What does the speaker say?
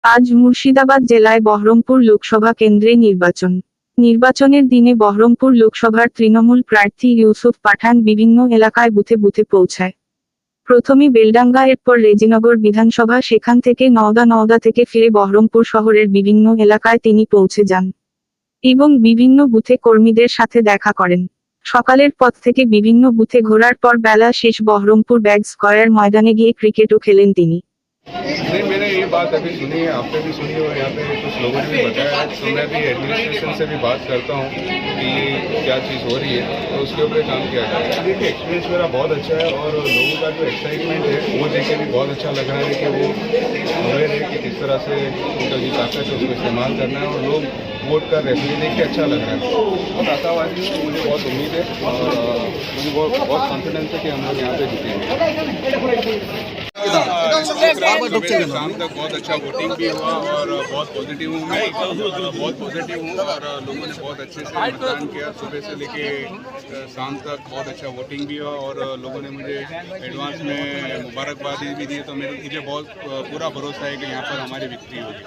আজ মুর্শিদাবাদ জেলায় বহরমপুর লোকসভা কেন্দ্রে নির্বাচনের দিনে বহরমপুর লোকসভার তৃণমূল প্রার্থী ইউসুফ পাঠান বিভিন্ন এলাকায় বুথে বুথে পৌঁছায়। প্রথমে বেলডাঙ্গা, এরপর রেজিনগর বিধানসভা, সেখান থেকে নওদা থেকে ফিরে বহরমপুর শহরের বিভিন্ন এলাকায় তিনি পৌঁছে যান এবং বিভিন্ন বুথে কর্মীদের সাথে দেখা করেন। সকালের পর থেকে বিভিন্ন বুথে ঘোরার পর বেলা শেষ বহরমপুর ব্যাগ স্কয়ার ময়দানে গিয়ে ক্রিকেটও খেলেন তিনি। नहीं, मैंने ये बात अभी सुनी है, आपने भी सुनी हो, यहाँ पे कुछ लोगों ने भी बताया, तो मैं भी एडमिनिस्ट्रेशन से भी बात करता हूँ कि क्या चीज़ हो रही है, तो उसके ऊपर काम किया जाए। देखिए, एक्सपीरियंस मेरा बहुत अच्छा है और लोगों का जो एक्साइटमेंट है वो देख के भी बहुत अच्छा लग रहा है कि वो अवेयर है कि किस तरह से उनका जो ताकत है उसको इस्तेमाल करना है और लोग वोट कर रहे हैं, तो ये देख के अच्छा लग रहा है। बहुत आशावादी हूँ, मुझे बहुत उम्मीद है और मुझे बहुत कॉन्फिडेंस है कि हम लोग यहाँ पे जीतेंगे। शाम तक बहुत अच्छा वोटिंग भी हुआ और बहुत पॉजिटिव हूँ मैं, बहुत पॉजिटिव हूँ और लोगों ने बहुत अच्छे से मतदान किया। सुबह से लेके शाम तक बहुत अच्छा वोटिंग भी हुआ और लोगों ने मुझे एडवांस में मुबारकबादी भी दी, तो मुझे बहुत पूरा भरोसा है कि यहाँ पर हमारी विक्ट्री होगी।